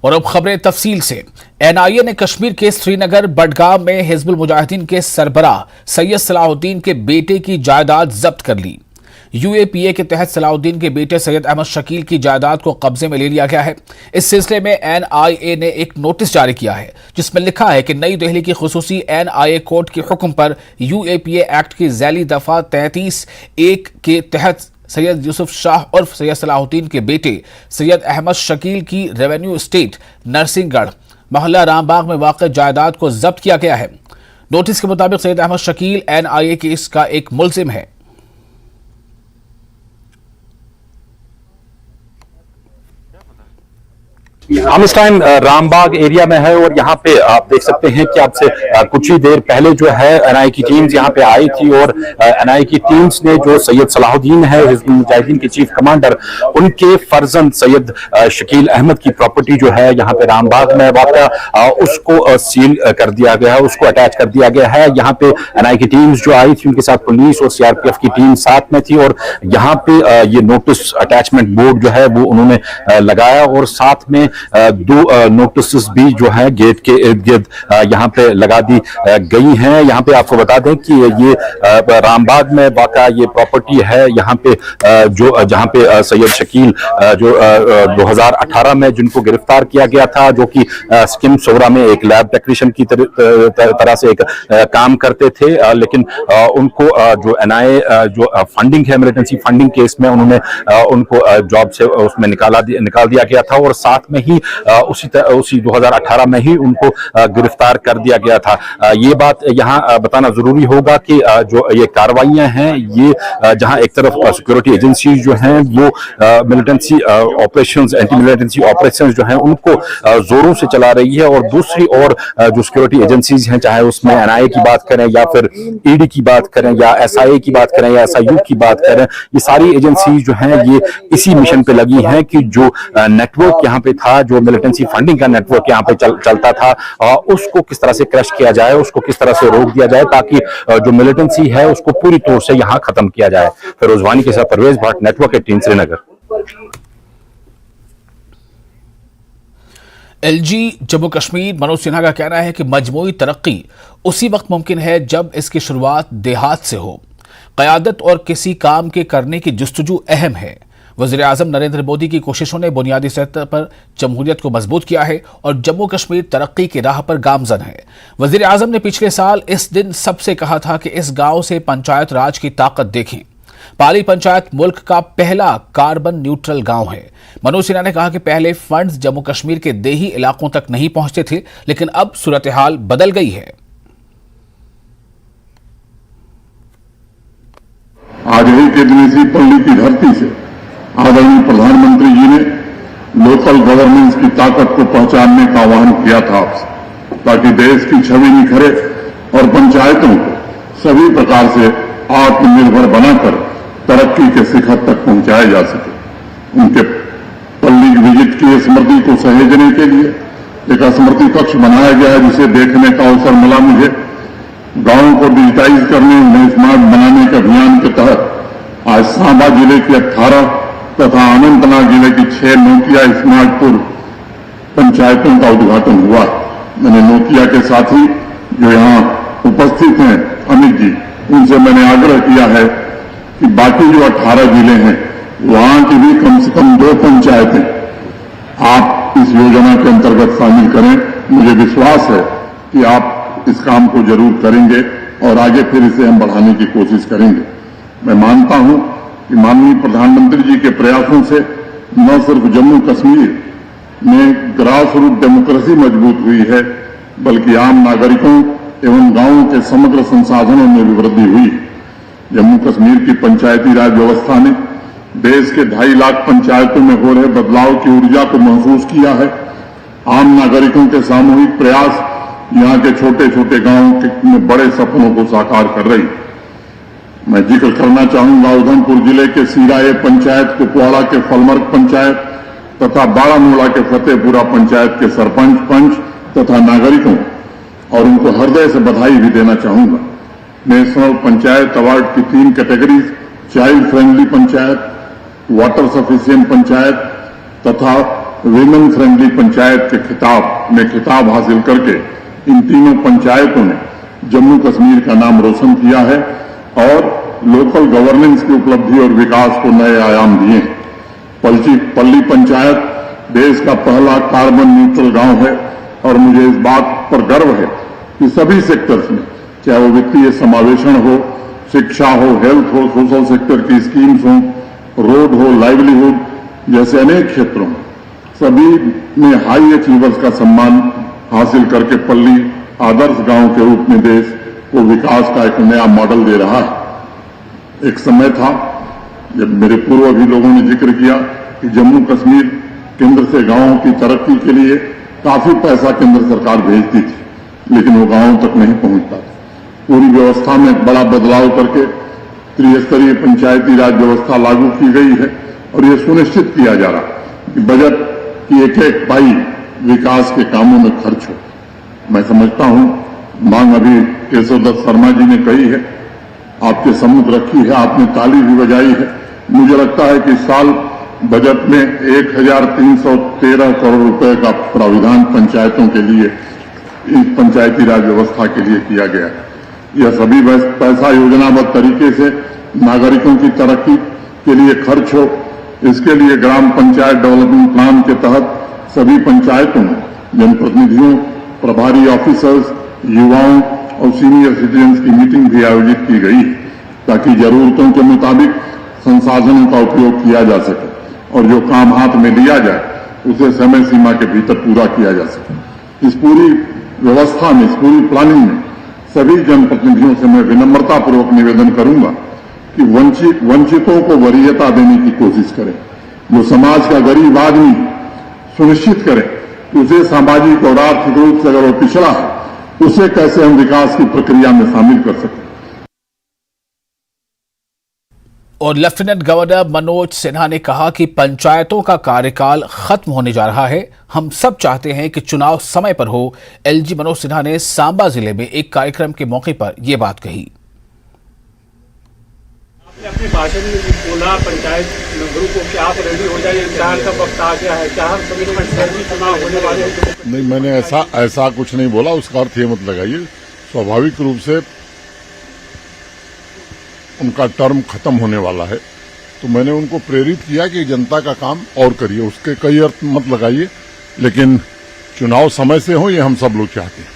और अब खबरें तफसील से। एनआईए ने कश्मीर के श्रीनगर बडगाम में हिजबुल मुजाहिदीन के सरबराह सैयद सलाहुद्दीन के बेटे की जायदाद जब्त कर ली। यूएपीए के तहत सलाहुद्दीन के बेटे सैयद अहमद शकील की जायदाद को कब्जे में ले लिया गया है। इस सिलसिले में एनआईए ने एक नोटिस जारी किया है जिसमें लिखा है कि नई दिल्ली की खुसूसी एनआईए कोर्ट के हुक्म पर यूएपीए एक्ट की झैली दफा 33(1) के तहत सैयद यूसुफ शाह उर्फ सैयद सलाहुद्दीन के बेटे सैयद अहमद शकील की रेवेन्यू स्टेट नरसिंहगढ़ मोहल्ला रामबाग में वाक़ जायदाद को जब्त किया गया है। नोटिस के मुताबिक सैयद अहमद शकील एनआईए केस का एक मुल्जिम है। हम इस टाइम रामबाग एरिया में है और यहाँ पे आप देख सकते हैं कि आपसे कुछ ही देर पहले जो है एनआईए की टीम्स यहाँ पे आई थी और एनआईए की टीम्स ने जो सैयद सलाहुद्दीन है हिजबुल मुजाहिदीन के चीफ कमांडर, उनके फर्जंद सैयद शकील अहमद की प्रॉपर्टी जो है यहाँ पे रामबाग में वाक़ा उसको सील कर दिया गया है, उसको अटैच कर दिया गया है। यहाँ पे एनआईए की टीम्स जो आई थी उनके साथ पुलिस और सीआरपीएफ की टीम साथ में थी और यहाँ पे ये नोटिस अटैचमेंट बोर्ड जो है वो उन्होंने लगाया और साथ में दो नोटिस भी जो है गेट के इर्द गिर्द यहाँ पे लगा दी गई हैं। यहाँ पे आपको बता दें कि ये रामबाग में वाक़ा ये प्रॉपर्टी है यहाँ पे जो जहाँ पे सैयद शकील जो 2018 में जिनको गिरफ्तार किया गया था, जो कि स्किम सोरा में एक लैब टेक्नीशियन की तरह से एक काम करते थे, लेकिन उनको जो एनआईए जो फंडिंग है मिलिटेंसी फंडिंग केस में उन्होंने उनको जॉब से उसमें निकाल दिया गया था और साथ में ही उसी 2018 में ही उनको गिरफ्तार कर दिया गया था। ये बात यहाँ बताना जरूरी होगा कि जो ये कार्रवाइयां हैं ये जहां एक तरफ सिक्योरिटी एजेंसी जो हैं वो militancy operations, anti militancy operations जो हैं उनको जोरों से चला रही है और दूसरी ओर जो सिक्योरिटी एजेंसीज हैं, चाहे उसमें एनआईए की बात करें या फिर ईडी की बात करें या एसआईए की बात करें या एसआईयू की बात करें, ये सारी एजेंसीज जो हैं ये इसी मिशन पे लगी हैं कि जो नेटवर्क यहाँ पे था, जो मिलिटेंसी फंडिंग का नेटवर्क यहाँ पे चलता था, उसको किस तरह से क्रश किया जाए, उसको किस तरह से रोक दिया जाए ताकि जो मिलिटेंसी है उसको पूरी तौर से यहाँ खत्म किया जाए। फिरोज वानी के साथ परवेज भट्ट, नेटवर्क 18 श्रीनगर। एलजी जम्मू कश्मीर मनोज सिन्हा का कहना है कि मजमूई तरक्की उसी वक्त मुमकिन है जब इसकी शुरुआत देहात से हो। क़यादत और किसी काम के करने की जुस्तजू अहम है। वज़ीर-ए-आज़म नरेंद्र मोदी की कोशिशों ने बुनियादी सतह पर जमहूरियत को मजबूत किया है और जम्मू कश्मीर तरक्की की राह पर गामजन है। वज़ीर-ए-आज़म ने पिछले साल इस दिन सबसे कहा था कि इस गांव से पंचायत राज की ताकत देखें। पाली पंचायत मुल्क का पहला कार्बन न्यूट्रल गांव है। मनोज सिन्हा ने कहा कि पहले फंड्स जम्मू कश्मीर के देही इलाकों तक नहीं पहुंचते थे, लेकिन अब सूरत हाल बदल गई है। आज ही के दिन इसी पल्ली की धरती से आदरणीय प्रधानमंत्री जी ने लोकल गवर्नेंस की ताकत को पहचानने का आह्वान किया था आपसे, ताकि देश की छवि निखरे और पंचायतों को सभी प्रकार से आत्मनिर्भर बनाकर तरक्की के शिखर तक पहुंचाया जा सके। उनके पल्ली विजिट की स्मृति को सहेजने के लिए एक स्मृति कक्ष बनाया गया है, जिसे देखने का अवसर मिला मुझे। गांवों को डिजिटाइज करने, उन्हें स्मार्ट बनाने के अभियान के तहत आज सांबा जिले की 18 तथा अनंतनाग जिले की 6 नोकिया स्मार्टपुर पंचायतों का उद्घाटन हुआ। मैंने नोकिया के साथी जो यहाँ उपस्थित हैं अमित जी, उनसे मैंने आग्रह किया है कि बाकी जो 18 जिले हैं वहां की भी कम से कम 2 पंचायतें आप इस योजना के अंतर्गत शामिल करें। मुझे विश्वास है कि आप इस काम को जरूर करेंगे और आगे फिर इसे हम बढ़ाने की कोशिश करेंगे। मैं मानता हूं कि माननीय प्रधानमंत्री जी के प्रयासों से न सिर्फ जम्मू कश्मीर में ग्रास रूट डेमोक्रेसी मजबूत हुई है, बल्कि आम नागरिकों एवं गांवों के समग्र संसाधनों में भी वृद्धि हुई। जम्मू कश्मीर की पंचायती राज व्यवस्था ने देश के 2.5 लाख पंचायतों में हो रहे बदलाव की ऊर्जा को महसूस किया है। आम नागरिकों के सामूहिक प्रयास यहाँ के छोटे छोटे गांवों में बड़े सपनों को साकार कर रही। मैं जिक्र करना चाहूंगा उधमपुर जिले के सीराए पंचायत, कुपवाड़ा के फलमर्ग पंचायत तथा बारामूला के फतेहपुरा पंचायत के सरपंच, पंच तथा नागरिकों, और उनको हृदय से बधाई भी देना चाहूंगा। नेशनल पंचायत अवार्ड की 3 categories, child friendly panchayat, water sufficient panchayat तथा विमेन फ्रेंडली पंचायत के खिताब हासिल करके इन तीनों पंचायतों ने जम्मू कश्मीर का नाम रोशन किया है और लोकल गवर्नेंस की उपलब्धि और विकास को नए आयाम दिए हैं। पल्ली पंचायत देश का पहला कार्बन न्यूट्रल गांव है और मुझे इस बात पर गर्व है कि सभी सेक्टर्स में, चाहे वो वित्तीय समावेशन हो, शिक्षा हो, हेल्थ हो, सोशल सेक्टर की स्कीम्स हो, रोड हो, लाइवलीहुड जैसे अनेक क्षेत्रों में सभी ने हाई अचीवर्स का सम्मान हासिल करके पल्ली आदर्श गांव के रूप में देश को विकास का एक नया मॉडल दे रहा है। एक समय था जब मेरे पूर्वजी लोगों ने जिक्र किया कि जम्मू कश्मीर केंद्र से गांवों की तरक्की के लिए काफी पैसा केंद्र सरकार भेजती थी, लेकिन वो गांवों तक नहीं पहुंचता था। पूरी व्यवस्था में बड़ा बदलाव करके त्रिस्तरीय पंचायती राज व्यवस्था लागू की गई है और ये सुनिश्चित किया जा रहा है कि बजट की एक एक पाई विकास के कामों में खर्च हो। मैं समझता हूं मांग अभी केशव दत्त शर्मा जी ने कही है, आपके सम्मुख रखी है, आपने ताली भी बजाई है। मुझे लगता है कि इस साल बजट में 1313 करोड़ रुपए का प्राविधान पंचायतों के लिए, इस पंचायती राज व्यवस्था के लिए किया गया है। यह सभी पैसा योजनाबद्ध तरीके से नागरिकों की तरक्की के लिए खर्च हो, इसके लिए ग्राम पंचायत डेवलपमेंट प्लान के तहत सभी पंचायतों में जनप्रतिनिधियों, प्रभारी ऑफिसर्स, युवाओं और सीनियर सिटीजन्स की मीटिंग भी आयोजित की गई ताकि जरूरतों के मुताबिक संसाधनों का उपयोग किया जा सके और जो काम हाथ में लिया जाए उसे समय सीमा के भीतर पूरा किया जा सके। इस पूरी व्यवस्था में, इस पूरी प्लानिंग में सभी जनप्रतिनिधियों से मैं विनम्रतापूर्वक निवेदन करूंगा कि वंचितों को वरीयता देने की कोशिश करें। जो समाज का गरीब आदमी सुनिश्चित करें कि उसे सामाजिक और आर्थिक रूप से अगर वो पिछड़ा है, उसे कैसे हम विकास की प्रक्रिया में शामिल कर सकते। और लेफ्टिनेंट गवर्नर मनोज सिन्हा ने कहा कि पंचायतों का कार्यकाल खत्म होने जा रहा है, हम सब चाहते हैं कि चुनाव समय पर हो। एलजी मनोज सिन्हा ने सांबा जिले में एक कार्यक्रम के मौके पर यह बात कही। आपने अपने भाषण में बोला पंचायत मेंबरों को कि आप रेडी हो जाइए, इंतजार का वक्त आ गया है, क्या हम सभी पंचायती चुनाव होने वाले हैं? नहीं, मैंने ऐसा कुछ नहीं बोला, उसका अर्थ ये मत लगाइए। स्वाभाविक रूप से उनका टर्म खत्म होने वाला है, तो मैंने उनको प्रेरित किया कि जनता का काम और करिए, उसके कई अर्थ मत लगाइए, लेकिन चुनाव समय से हो ये हम सब लोग चाहते हैं।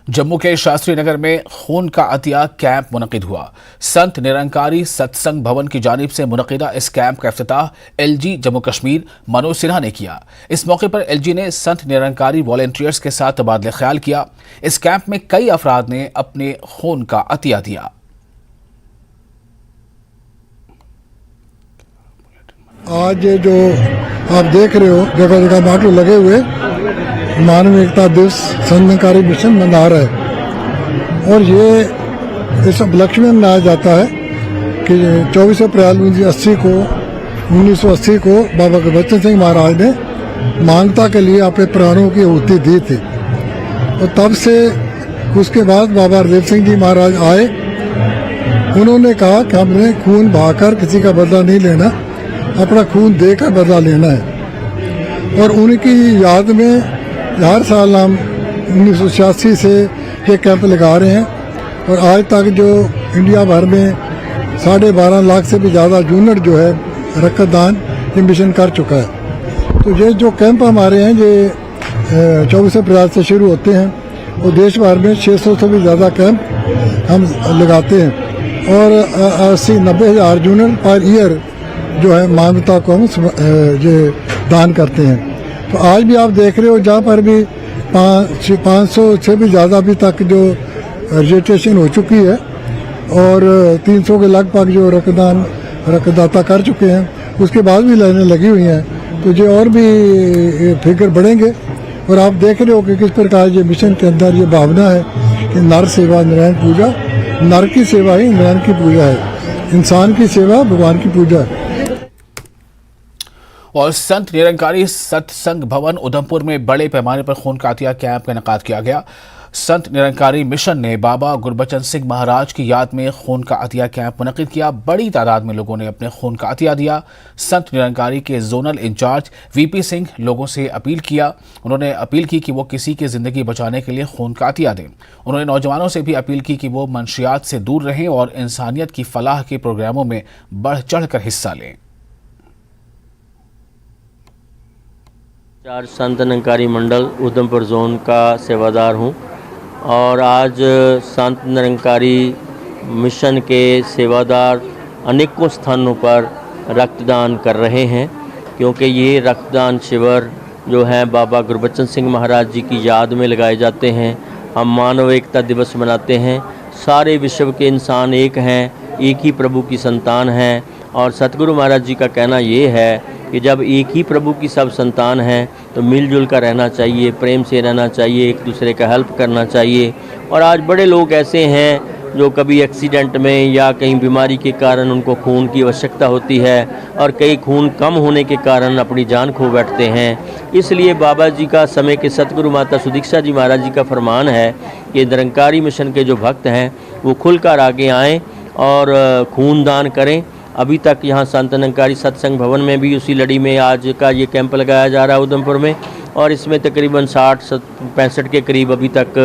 जम्मू के शास्त्री नगर में खून का अतिया कैंप मुनक़िद हुआ। संत निरंकारी सत्संग भवन की जानिब से मुनक़िदा इस कैंप का इफ्तिताह एलजी जम्मू कश्मीर मनोज सिन्हा ने किया। इस मौके पर एलजी ने संत निरंकारी वॉलंटियर्स के साथ तबादले ख्याल किया। इस कैंप में कई अफराद ने अपने खून का अतिया दिया। आज जो आप देख रहे हो जगह जगह बाटू लगे हुए मानव एकता दिवस संतकारी मिशन मना रहा है और ये इस उपलक्ष्य में मनाया जाता है कि 24 अप्रैल 1980 को बाबा गुरबचन सिंह महाराज ने मानवता के लिए अपने प्राणों की आहुति दी थी और तब से उसके बाद बाबा हरदेव सिंह जी महाराज आए। उन्होंने कहा कि हमने खून बहाकर किसी का बदला नहीं लेना, अपना खून देकर बदला लेना है। और उनकी याद में हर साल हम 1986 से ये कैंप लगा रहे हैं और आज तक जो इंडिया भर में 12.5 लाख से भी ज़्यादा यूनिट जो है रक्तदान ये मिशन कर चुका है। तो ये जो कैंप हमारे हैं ये 24 अप्रैल से शुरू होते हैं और देश भर में 600 से भी ज़्यादा कैंप हम लगाते हैं और 80-90 हज़ार यूनिट पर ईयर जो है मानवता को हम ये दान करते हैं। तो आज भी आप देख रहे हो जहाँ पर भी 500 से भी ज़्यादा अभी तक जो रजिस्ट्रेशन हो चुकी है और 300 के लगभग जो रक्तदाता कर चुके हैं, उसके बाद भी लाइनें लगी हुई हैं। तो ये और भी फिगर बढ़ेंगे और आप देख रहे हो कि किस प्रकार ये मिशन के अंदर ये भावना है कि नर सेवा नारायण पूजा, नर की सेवा ही नारायण की पूजा है, इंसान की सेवा भगवान की पूजा है। और संत निरंकारी सत्संग भवन उधमपुर में बड़े पैमाने पर खून का अतिया कैंप का इनेकाद किया गया। संत निरंकारी मिशन ने बाबा गुरबचन सिंह महाराज की याद में खून का अतिया कैंप मुनक्किद किया। बड़ी तादाद में लोगों ने अपने खून का अतिया दिया। संत निरंकारी के जोनल इंचार्ज वीपी सिंह लोगों से अपील किया। उन्होंने अपील की कि वो किसी की जिंदगी बचाने के लिए खून का अतिया दें। उन्होंने नौजवानों से भी अपील की कि वो मंशियात से दूर रहें और इंसानियत की फलाह के प्रोग्रामों में बढ़ चढ़कर हिस्सा लें। चार संत निरंकारी मंडल उधमपुर जोन का सेवादार हूँ और आज संत निरंकारी मिशन के सेवादार अनेकों स्थानों पर रक्तदान कर रहे हैं, क्योंकि ये रक्तदान शिविर जो है बाबा गुरबचन सिंह महाराज जी की याद में लगाए जाते हैं। हम मानव एकता दिवस मनाते हैं। सारे विश्व के इंसान एक हैं, एक ही प्रभु की संतान हैं और सतगुरु महाराज जी का कहना ये है कि जब एक ही प्रभु की सब संतान हैं तो मिलजुल कर रहना चाहिए, प्रेम से रहना चाहिए, एक दूसरे का हेल्प करना चाहिए। और आज बड़े लोग ऐसे हैं जो कभी एक्सीडेंट में या कहीं बीमारी के कारण उनको खून की आवश्यकता होती है और कई खून कम होने के कारण अपनी जान खो बैठते हैं। इसलिए बाबा जी का समय के सतगुरु माता सुदीक्षा जी महाराज जी का फरमान है कि निरंकारी मिशन के जो भक्त हैं वो खुलकर आगे आएँ और खून दान करें। अभी तक यहाँ संत निरंकारी सत्संग भवन में भी उसी लड़ी में आज का ये कैंप लगाया जा रहा है उधमपुर में, और इसमें तकरीबन 60-65 के करीब अभी तक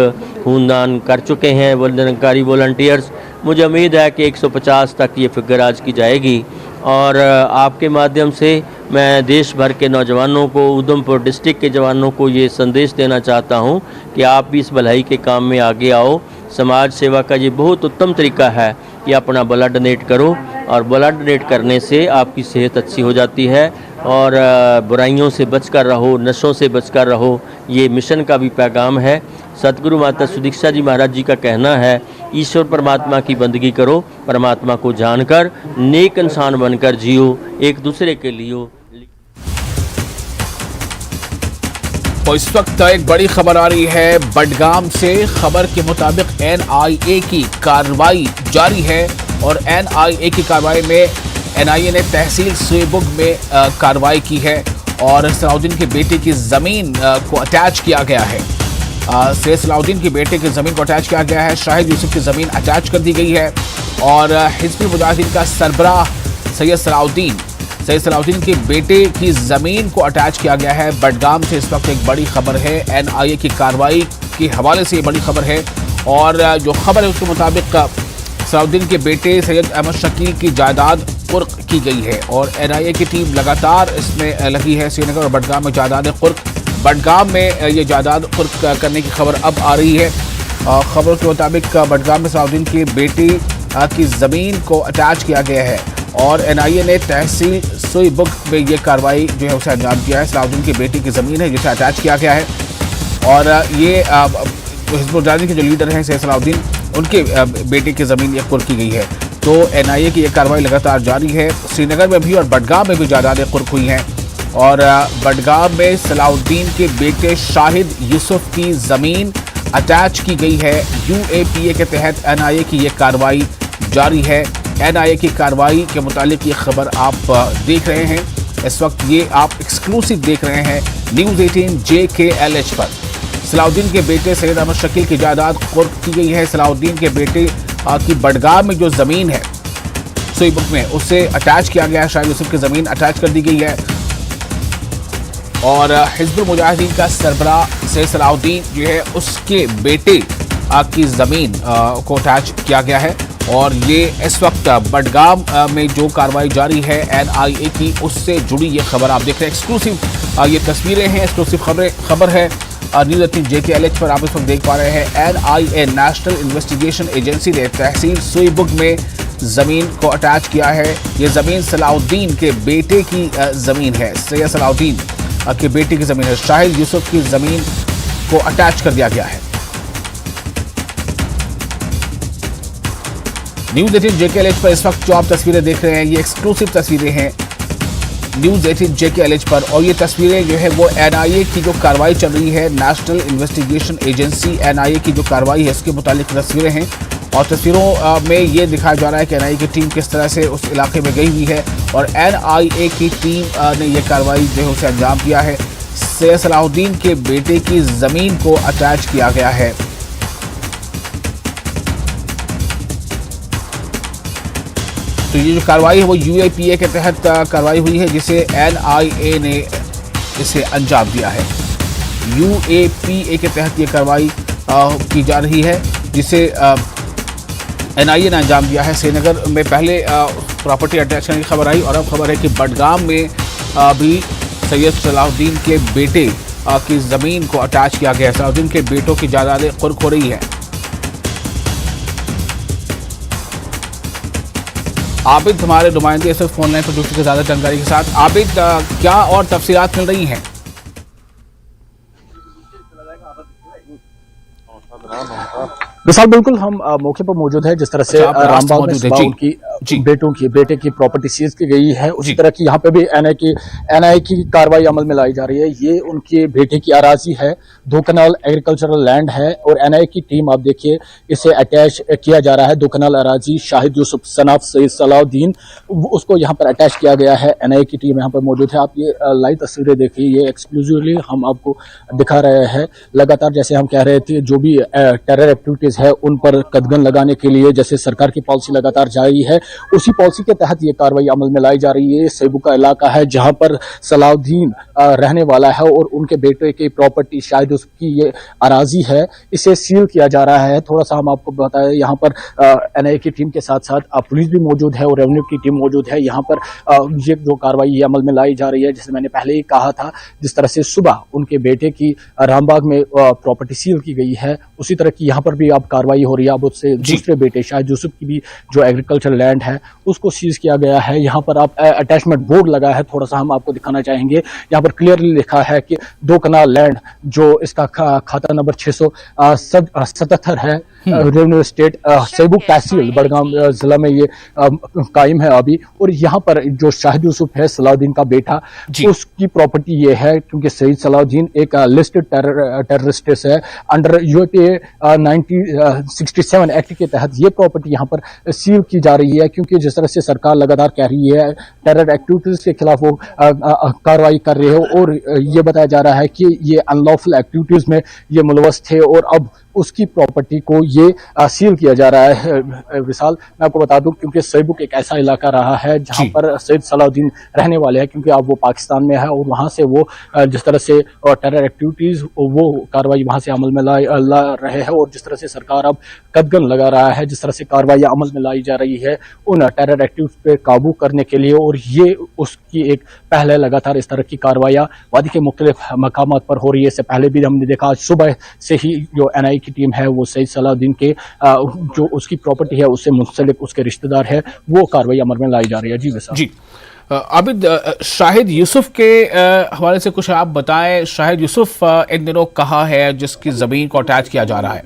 खूनदान कर चुके हैं वो निरंकारी वॉलंटियर्स। मुझे उम्मीद है कि 150 तक ये फिगर आज की जाएगी और आपके माध्यम से मैं देश भर के नौजवानों को, उधमपुर डिस्ट्रिक्ट के जवानों को ये संदेश देना चाहता हूँ कि आप भी इस भलाई के काम में आगे आओ। समाज सेवा का ये बहुत उत्तम तरीका है कि अपना ब्लड डोनेट करो और ब्लड डोनेट करने से आपकी सेहत अच्छी हो जाती है और बुराइयों से बचकर रहो, नशों से बचकर रहो। ये मिशन का भी पैगाम है। सतगुरु माता सुदीक्षा जी महाराज जी का कहना है, ईश्वर परमात्मा की बंदगी करो, परमात्मा को जानकर नेक इंसान बनकर जियो, एक दूसरे के लिए। तो इस वक्त एक बड़ी खबर आ रही है बडगाम से। खबर के मुताबिक NIA की कार्रवाई जारी है और NIA की कार्रवाई में NIA ने तहसील सुईबुग में कार्रवाई की है और सलाउद्दीन के बेटे की ज़मीन को अटैच किया गया है। सैयद सलाउद्दीन के बेटे की ज़मीन को अटैच किया गया है। शाहिद यूसुफ की ज़मीन अटैच कर दी गई है और हिज़्बुल मुजाहिदीन का सरबराह सैयद सलाउद्दीन के बेटे की ज़मीन को अटैच किया गया है। बडगाम से इस वक्त एक बड़ी खबर है। NIA की कार्रवाई के हवाले से ये बड़ी खबर है और जो खबर है उसके मुताबिक सलाउद्दीन के बेटे सैयद अहमद शकील की जायदाद कुर्क की गई है और NIA की टीम लगातार इसमें लगी है। श्रीनगर और बडगाम में जायदाद कुर्क, बडगाम में ये जायदाद कुर्क करने की खबर अब आ रही है। खबरों के मुताबिक बडगाम में सलाउद्दीन के बेटे की ज़मीन को अटैच किया गया है और NIA ने तहसील सुईबुग में ये कार्रवाई जो है उसे अंजाम दिया है। सलाउद्दीन की बेटी की ज़मीन है जिसे अटैच किया गया है और ये हिज़्बुल मुजाहिदीन के जो लीडर हैं सैयद सलाउद्दीन, उनके बेटे की ज़मीन ये कुर्क की गई है। तो NIA की ये कार्रवाई लगातार जारी है। श्रीनगर में भी और बडगाम में भी जायदादें कुर्क हुई हैं और बडगाम में सलाउद्दीन के बेटे शाहिद यूसुफ की ज़मीन अटैच की गई है। UAPA के तहत NIA की ये कार्रवाई जारी है। NIA की कार्रवाई के मुतालिक ये खबर आप देख रहे हैं। इस वक्त ये आप एक्सक्लूसिव देख रहे हैं न्यूज़ 18 JKLH पर। सलाउद्दीन के बेटे सैयद अहमद शकील की जायदाद कुर्क की गई है। सलाउद्दीन के बेटे की बडगाम में जो ज़मीन है सुईबुग में, उससे अटैच किया गया है। शाहिद यूसुफ की ज़मीन अटैच कर दी गई है और हिज़्बुल मुजाहिदीन का सरबराह सैयद सलाउद्दीन जो है उसके बेटे की ज़मीन को अटैच किया गया है और ये इस वक्त बडगाम में जो कार्रवाई जारी है NIA की, उससे जुड़ी ये खबर आप देख रहे हैं। एक्सक्लूसिव ये तस्वीरें हैं, एक्सक्लूसिव खबर है न्यूज़ 18 JKLH पर आप इस वक्त देख पा रहे हैं। NIA नेशनल इन्वेस्टिगेशन एजेंसी ने तहसील सुईबुग में ज़मीन को अटैच किया है। ये ज़मीन सलाउद्दीन के बेटे की ज़मीन है। सैयद सलाउद्दीन के बेटे की ज़मीन है। शाहिद यूसुफ की ज़मीन को अटैच कर दिया गया है। न्यूज़ 18 JKLH पर इस वक्त जो आप तस्वीरें देख रहे हैं ये एक्सक्लूसिव तस्वीरें हैं न्यूज़ 18 JKLH पर और ये तस्वीरें जो है वो NIA की जो कार्रवाई चल रही है, नेशनल इन्वेस्टिगेशन एजेंसी NIA की जो कार्रवाई है उसके मुतालिक तस्वीरें हैं और तस्वीरों में ये दिखाया जा रहा है कि NIA की टीम किस तरह से उस इलाके में गई हुई है और NIA की टीम ने यह कार्रवाई जो है उसे अंजाम दिया है। सैयद सलाउद्दीन के बेटे की ज़मीन को अटैच किया गया है तो ये जो कार्रवाई है वो UAPA के तहत कार्रवाई हुई है, जिसे NIA ने इसे अंजाम दिया है। UAPA के तहत ये कार्रवाई की जा रही है, जिसे NIA ने अंजाम दिया है। श्रीनगर में पहले प्रॉपर्टी अटैच करने की खबर आई और अब खबर है कि बडगाम में भी सैयद सलाहुद्दीन के बेटे की जमीन को अटैच किया गया है। सलाहुद्दीन के बेटों की जायदादें कुर्क हो रही है। आबिद हमारे नुमाइंदे इस फोन लाइन पर जुड़ चुके ज्यादा जानकारी के साथ। आबिद, क्या और तफसीलात मिल रही हैं? विशाल, बिल्कुल हम मौके पर मौजूद है। जिस तरह से रामबाग में सुबह उनकी बेटे की प्रॉपर्टी सीज की गई है, उसी तरह की यहाँ पे भी NIA की कार्रवाई अमल में लाई जा रही है। ये उनके बेटे की अराजी है, 2 कनाल एग्रीकल्चरल लैंड है और NIA की टीम, आप देखिए, इसे अटैच किया जा रहा है। 2 कनाल अराजी शाहिद यूसुफ सनाफ सैयद सलाहुद्दीन, उसको यहाँ पर अटैच किया गया है। NIA की टीम यहाँ पर मौजूद है। आप ये लाइव तस्वीरें देखिए, ये एक्सक्लूसिवली हम आपको दिखा रहे हैं। लगातार जैसे हम कह रहे थे, जो भी टेरर एक्टिविटीज है उन पर कदगन लगाने के लिए जैसे सरकार की पॉलिसी लगातार जारी है, उसी पॉलिसी के तहत ये कार्रवाई अमल में लाई जा रही है। सेबू का इलाका है जहां पर सलाहुद्दीन रहने वाला है और उनके बेटे की प्रॉपर्टी शायद उसकी ये अराजी है, इसे सील किया जा रहा है। थोड़ा सा हम आपको बताएं, यहाँ पर NIA की टीम के साथ साथ पुलिस भी मौजूद है और रेवेन्यू की टीम मौजूद है। यहाँ पर ये जो कार्रवाई ये अमल में लाई जा रही है, जैसे मैंने पहले ही कहा था, जिस तरह से सुबह उनके बेटे की रामबाग में प्रॉपर्टी सील की गई है, उसी तरह की यहाँ पर भी अब कार्रवाई हो रही है। अब उससे दूसरे बेटे शाहिद यूसुफ की भी जो एग्रीकल्चर लैंड है उसको सीज किया गया है। यहाँ पर आप अटैचमेंट बोर्ड लगा है, थोड़ा सा हम आपको दिखाना चाहेंगे। यहाँ पर क्लियरली लिखा है कि 2 कनाल लैंड, जो इसका खाता नंबर 677 है, रेवेन्यू स्टेट सेबू तहसील बडगाम जिला में ये कायम है अभी। और यहाँ पर जो शाहिद यूसुफ है सलाहुद्दीन का बेटा, उसकी प्रॉपर्टी ये है, क्योंकि सैयद सलाहुद्दीन एक लिस्टेड टेररिस्ट है। अंडर UAPA 1967 एक्ट के तहत ये प्रॉपर्टी यहाँ पर सील की जा रही है, क्योंकि जिस तरह से सरकार लगातार कह रही है टेरर एक्टिविटीज के खिलाफ वो कार्रवाई कर रही है और ये बताया जा रहा है कि ये अनलॉफुल एक्टिविटीज में ये मुलवस थे और अब उसकी प्रॉपर्टी को ये सील किया जा रहा है। विशाल, मैं आपको बता दूं, क्योंकि सेबुक एक ऐसा इलाका रहा है जहां पर सैयद सलाहुद्दीन रहने वाले हैं, क्योंकि अब वो पाकिस्तान में है और वहां से वो जिस तरह से टेरर एक्टिविटीज वो कार्रवाई वहां से अमल में ला रहे हैं। और जिस तरह से सरकार अब कदगन लगा रहा है, जिस तरह से कार्रवाई अमल में लाई जा रही है उन टेरर एक्टिविटीज पे काबू करने के लिए, और ये उसकी एक पहले लगातार इस तरह की कार्रवाइयाँ वादी के मुख्तलिफ मकामात पर हो रही है। इससे पहले भी हमने देखा, आज सुबह से ही जो NIA की टीम है वो सैयद सलाहुद्दीन के जो उसकी प्रॉपर्टी है उससे मुंसलिक उसके रिश्तेदार है, वो कार्रवाई अमल में लाई जा रही है। जी वैसा जी आबिद, शाहिद यूसुफ के हवाले से कुछ आप बताएं। शाहिद यूसुफ इन दिनों कहाँ है जिसकी जमीन को अटैच किया जा रहा है?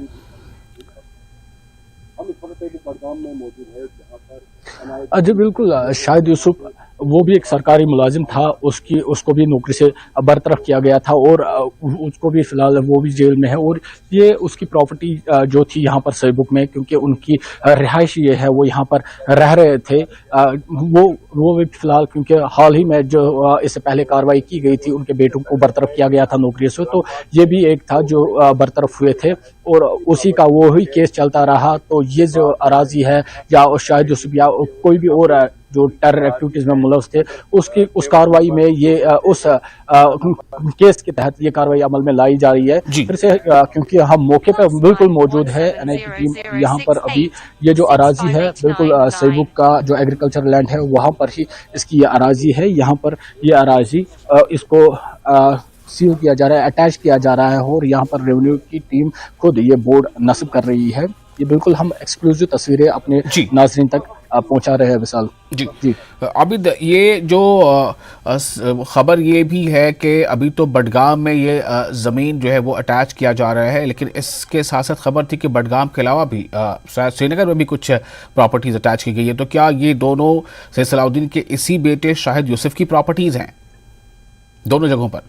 हम इस वक्त बडगाम में मौजूद है जहाँ पर जी बिल्कुल, शाहिद यूसुफ वो भी एक सरकारी मुलाजिम था, उसको भी नौकरी से बरतरफ किया गया था और उसको भी फिलहाल वो भी जेल में है। और ये उसकी प्रॉपर्टी जो थी यहाँ पर सेबुक में, क्योंकि उनकी रिहाइश ये है, वो यहाँ पर रह रहे थे, वो भी फिलहाल, क्योंकि हाल ही में जो इससे पहले कार्रवाई की गई थी, उनके बेटों को बरतरफ किया गया था नौकरी से, तो ये भी एक था जो बरतरफ हुए थे और उसी का वो ही केस चलता रहा। तो ये जो अराजी है या शाहिद यूसुफ या कोई भी और जो टेरर एक्टिविटीज में मुलव्वस थे, उस कार्रवाई में ये उस केस के तहत ये कार्रवाई अमल में लाई जा रही है। फिर से क्योंकि हम मौके पर बिल्कुल मौजूद है, NIA की टीम यहाँ पर अभी ये जो अराजी है बिल्कुल सेबुक का जो एग्रीकल्चर लैंड है वहाँ पर ही इसकी ये अराजी है। यहाँ पर ये अराजी इसको सील किया जा रहा है, अटैच किया जा रहा है और यहाँ पर रेवेन्यू की टीम खुद ये बोर्ड नस्ब कर रही है। ये बिल्कुल हम एक्सक्लूसिव तस्वीरें अपने नाज़रीन तक पहुंचा रहे हैं। विशाल जी आबिद, ये जो खबर ये भी है कि अभी तो बडगाम में ये ज़मीन जो है वो अटैच किया जा रहा है, लेकिन इसके साथ साथ खबर थी कि बडगाम के अलावा भी शायद श्रीनगर में भी कुछ प्रॉपर्टीज़ अटैच की गई है। तो क्या ये दोनों सैयद सलाहुद्दीन के इसी बेटे शाहिद यूसुफ की प्रॉपर्टीज़ हैं दोनों जगहों पर?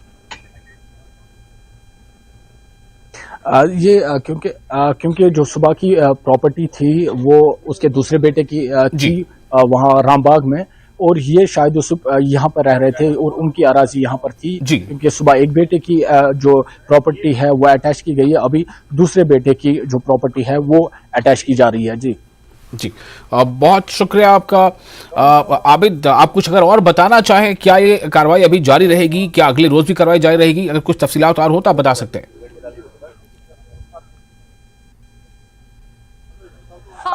ये क्योंकि जो सुबह की प्रॉपर्टी थी वो उसके दूसरे बेटे की थी वहाँ रामबाग में, और ये शाहिद यूसुफ यहाँ पर रह रहे थे और उनकी अराजी यहाँ पर थी। क्योंकि सुबह एक बेटे की जो प्रॉपर्टी है वो अटैच की गई है, अभी दूसरे बेटे की जो प्रॉपर्टी है वो अटैच की जा रही है। जी जी, बहुत शुक्रिया आपका। आबिद, आप कुछ अगर और बताना चाहें, क्या ये कार्रवाई अभी जारी रहेगी, क्या अगले रोज भी कार्रवाई जारी रहेगी? अगर कुछ तफसीलात और हो तो आप बता सकते हैं।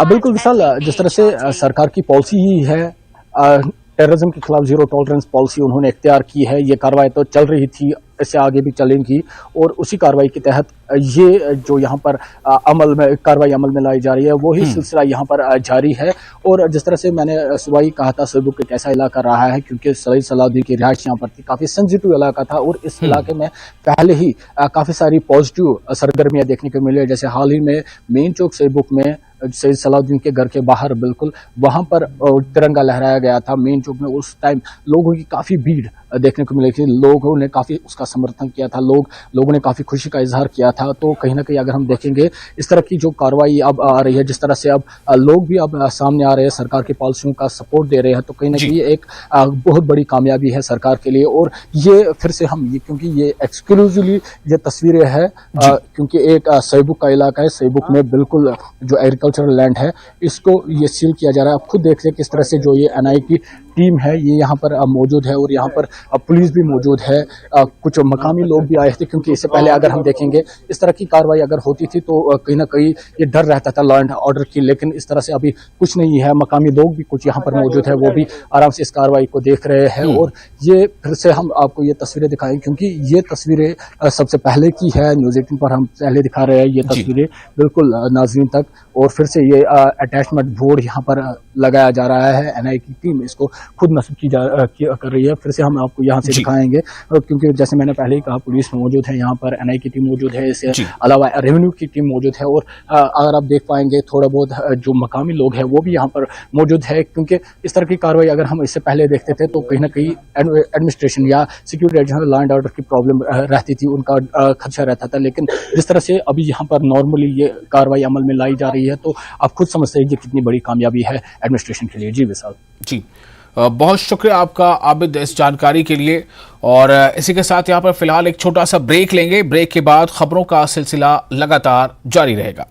बिल्कुल विशाल, जिस तरह से सरकार की पॉलिसी ही है, टेररिज्म के खिलाफ जीरो टॉलरेंस पॉलिसी उन्होंने इख्तियार की है। ये कार्रवाई तो चल रही थी, इससे आगे भी चलेंगी और उसी कार्रवाई के तहत ये जो यहाँ पर कार्रवाई अमल में लाई जा रही है, वही सिलसिला यहाँ पर जारी है। और जिस तरह से मैंने सुबह ही कहा था, सेबुक एक ऐसा इलाका रहा है क्योंकि सईद सलाहुद्दीन की रिहाइश यहाँ पर थी, काफी सेंसिटिव इलाका था और इस इलाके में पहले ही काफी सारी पॉजिटिव सरगर्मियां देखने को मिली है। जैसे हाल ही में मेन चौक सेबुक में सईद सलाहुद्दीन के घर के बाहर बिल्कुल वहां पर तिरंगा लहराया गया था। मेन चौक में उस टाइम लोगों की काफी भीड़ देखने को मिली थी, लोगों ने काफी उसका समर्थन किया था, लोगों ने काफी खुशी का इजहार किया था। तो कहीं ना कहीं अगर हम देखेंगे इस तरह की जो कार्रवाई अब आ रही है, जिस तरह से अब लोग भी अब सामने आ रहे हैं, सरकार की पॉलिसियों का सपोर्ट दे रहे हैं, तो कहीं ना कहीं एक बहुत बड़ी कामयाबी है सरकार के लिए। और ये फिर से हम क्योंकि ये एक्सक्लूसिवली ये तस्वीरें है, क्योंकि एक सेबुक का इलाका है, सेबुक में बिल्कुल जो एग्रीकल्चरल लैंड है इसको ये सील किया जा रहा है। आप खुद देख रहे हैं किस तरह से जो ये एनआई की टीम है ये यहाँ पर मौजूद है और यहाँ पर पुलिस भी मौजूद है, कुछ मकामी लोग भी आए थे, क्योंकि इससे पहले अगर हम देखेंगे इस तरह की कार्रवाई अगर होती थी तो कहीं ना कहीं ये डर रहता था लॉ एंड ऑर्डर की, लेकिन इस तरह से अभी कुछ नहीं है। मकामी लोग भी कुछ यहाँ पर मौजूद है, वो भी आराम से इस कार्रवाई को देख रहे हैं। और ये फिर से हम आपको ये तस्वीरें दिखाएं, क्योंकि ये तस्वीरें सबसे पहले की है, न्यूज़ 18 पर हम पहले दिखा रहे हैं ये तस्वीरें बिल्कुल नाज़रीन तक। और फिर से ये अटैचमेंट बोर्ड यहाँ पर लगाया जा रहा है, एनआई की टीम इसको खुद नस्ब कर रही है। फिर से हम आपको यहाँ से दिखाएंगे, क्योंकि जैसे मैंने पहले ही कहा पुलिस मौजूद है यहाँ पर, एनआई की टीम मौजूद है, इसके अलावा रेवेन्यू की टीम मौजूद है। और अगर आप देख पाएंगे थोड़ा बहुत जो मकामी लोग हैं वो भी यहाँ पर मौजूद है, क्योंकि इस तरह की कार्रवाई अगर हम इससे पहले देखते थे तो कहीं ना कहीं एडमिनिस्ट्रेशन या security agency law and order की प्रॉब्लम रहती थी, उनका खदशा रहता था। लेकिन जिस तरह से अभी यहाँ पर नॉर्मली ये कार्रवाई अमल में लाई जा रही है, तो आप खुद समझते हैं कि कितनी बड़ी कामयाबी है एडमिनिस्ट्रेशन के लिए। जी विशाल। जी, बहुत शुक्रिया आपका आबिद इस जानकारी के लिए। और इसी के साथ यहाँ पर फिलहाल एक छोटा सा ब्रेक लेंगे। ब्रेक के बाद खबरों का सिलसिला लगातार जारी रहेगा।